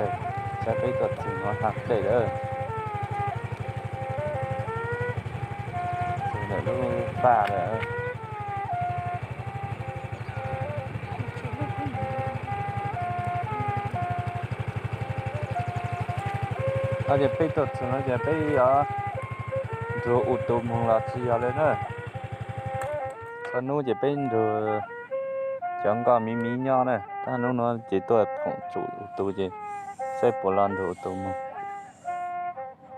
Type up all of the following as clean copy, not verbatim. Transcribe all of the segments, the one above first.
đây sẽ cái cột thì nó hạt đây đó rồi nó pha rồi ở đây bây giờ nó giờ bây giờ rồi ủ tôm không là gì ở đây nữa sau nó giờ bây rồi chẳng có mí nhau này ta nó chỉ tôi thằng chủ ủ gì sẽ bỏ lan rồi ủ tôm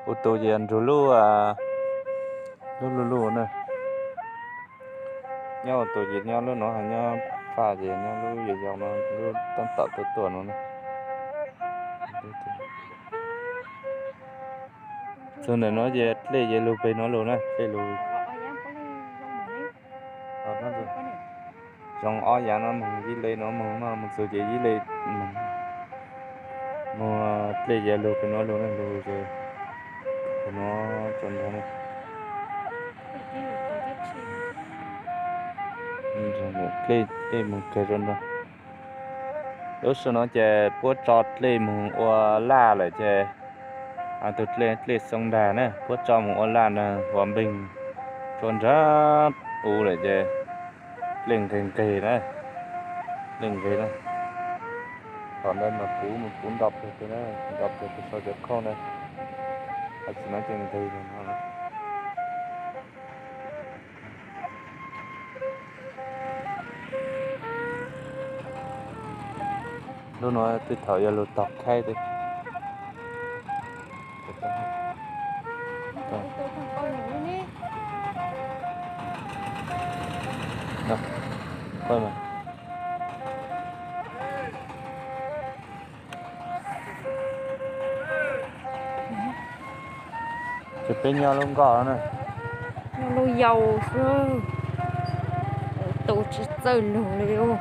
ô tô gì anh rồi lu nè nhau ô tô gì nhau lu nó hay nhau pha gì nhau lu gì nhau nó lu tan tạo từ nó nè cho nên nó về lấy về lu về nó luôn nè lấy lu nó rồi trong ó giá nó mừng với lấy nó mừng sự gì với lấy mừng mà lấy về lu về nó luôn nè lu rồi nó tròn đó nè rồi lấy một cái tròn đó lúc sau nó chơi bút trọt lấy một ô la lại chơi tụt lấy sông đà nè bút cho một ô la nè hòa bình tròn rất u lại chơi lên thành kỳ đấy lên kỳ đó còn đây mà một cú đập được cái đó đập được cái sao được không đây nó trên kỳ rồi nó lúc nói tôi thở giờ lụt tóc khay đi nè coi mà chụp bên nhau luôn có nè nó dầu rồi tổ chức chơi lủng liều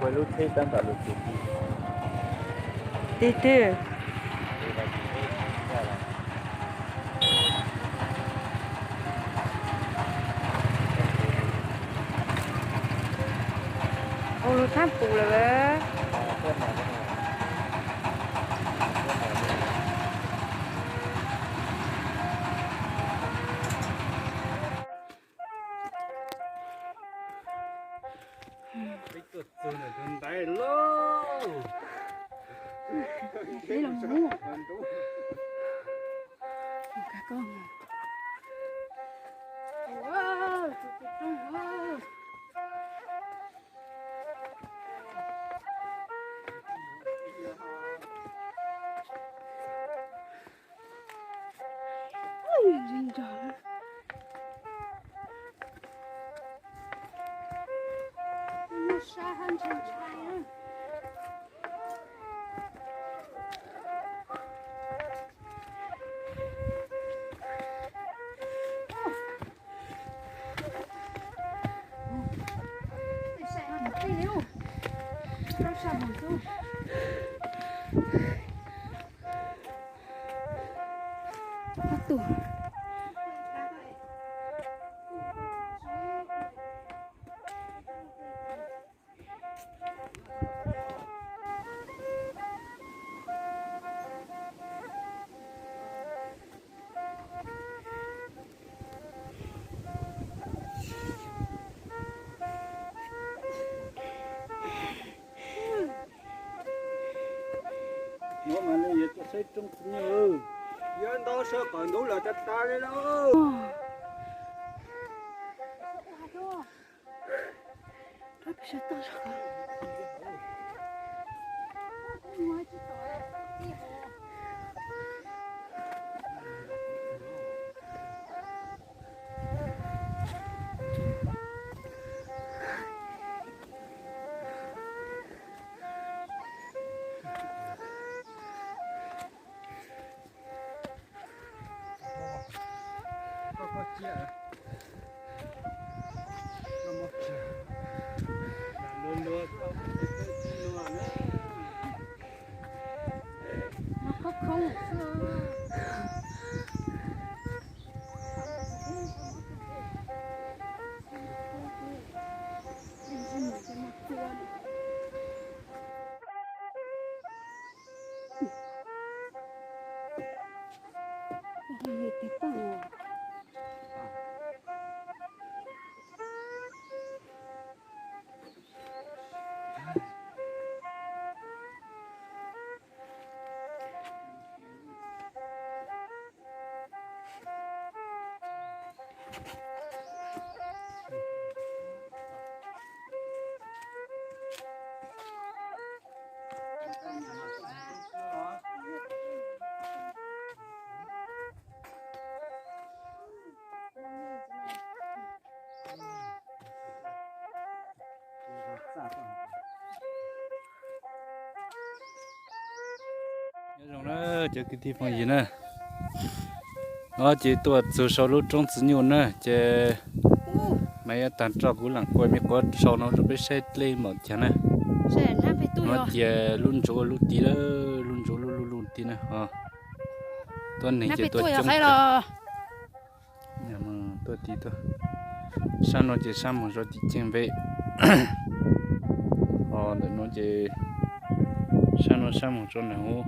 quay lúc thế đang cả lúc chụp tê tê thì là gì thế ra là ô lô tham phụ là bé cái này cái tuột từ này thân tay lô đây là mua cả con wow wow ôi rình rò nó xa hơn chân trai nữa tủ nó mà nó vậy tôi thấy trong như dân đó sợ còn đủ là chặt ta đấy đâu có chia nó một luôn luôn nó có không rồi đó chờ cái thì phong gì nữa nó chỉ tuột từ sau lúc trong tự nhiên nữa chờ mấy tàn trò cũng lặng quay mấy con sau nó rồi biết xe lên một chén này sẽ nó phải tui nó rồi chỉ luôn chỗ luôn tí đó luôn chỗ luôn tí nữa tuần này nó chỉ phải tuột tui trong rồi rồi nhà mà tuột tí thôi sao nó chỉ sao mà rồi thì trên về để nó chỉ sao nó sao một chỗ nào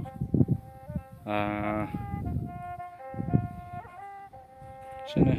xem này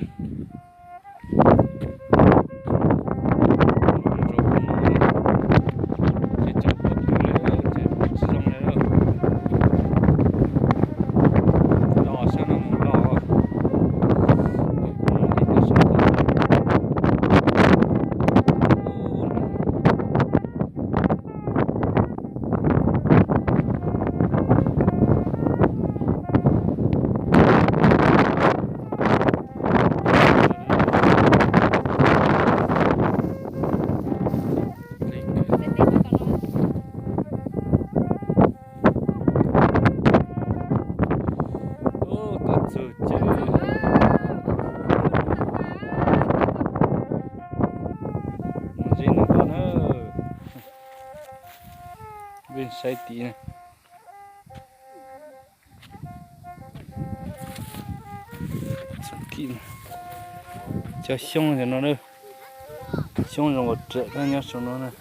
bên sai tí này sẵn kim cho xong thì nó nữa xong rồi một trợ ra nhau xong nó này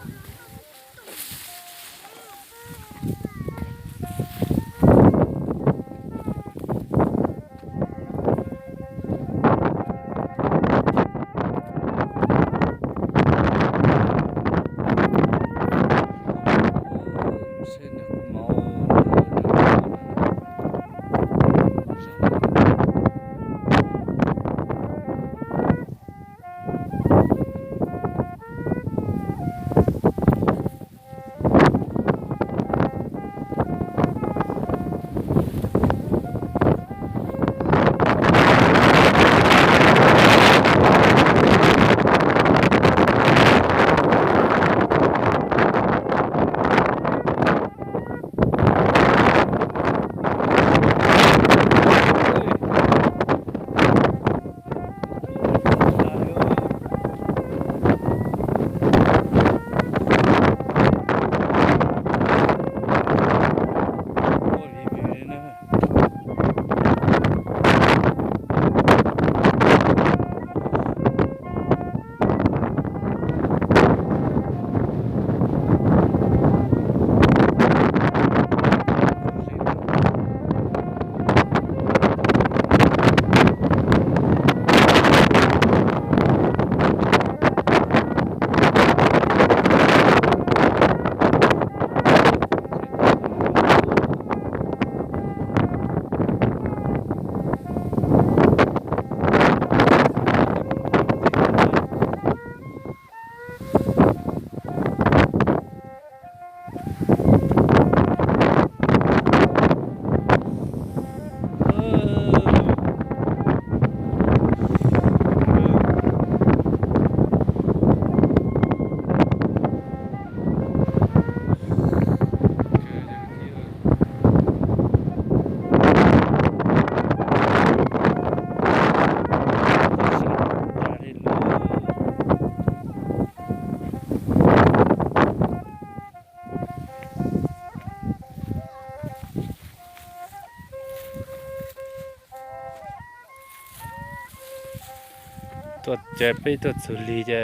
ตัวเจ็บไปตัวสุรีจะ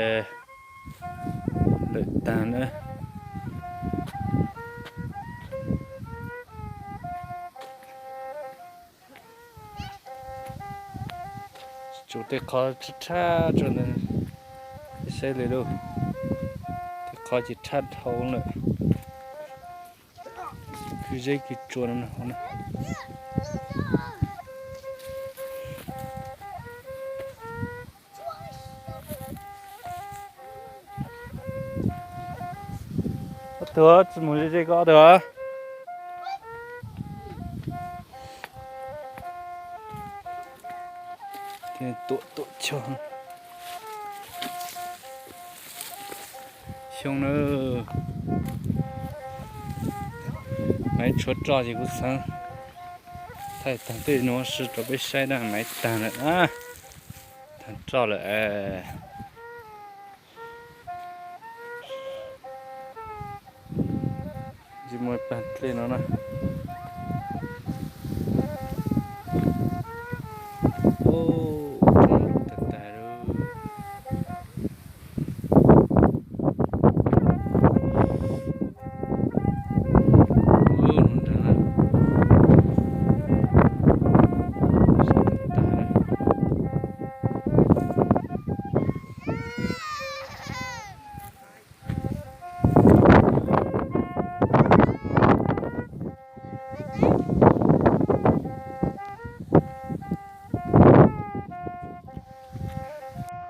เลยตาเนอะจุดที่เขาช้าจนนั้นใช่เลยลูกที่เขาจะชัดท้องเลยคือใจกิจจวนนะนะđược, muốn gì có được. Cái tụ tròn. Xong nữa. Máy chuột trò gì cũng sang. Thay thằng tươi nó sử cho biết sai đang máy tàn rồi á. Thằng trò lại. Chỉ mới bắt lên nó nè. Ô, thật tài rồi. Ô, nó đã.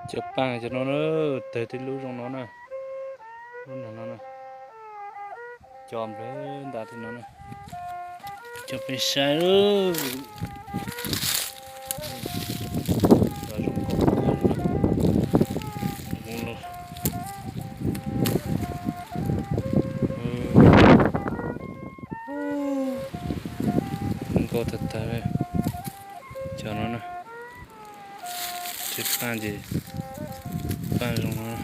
Chụp bằng cho nó tới cái lũ trong nó nè, luôn là nó nè, chòm lên đã thì nó nè, chụp cái sai nữa, và dùng cột luôn, không có thật đấy, cho nó nè. Chụp bằng gì, bằng trong nó.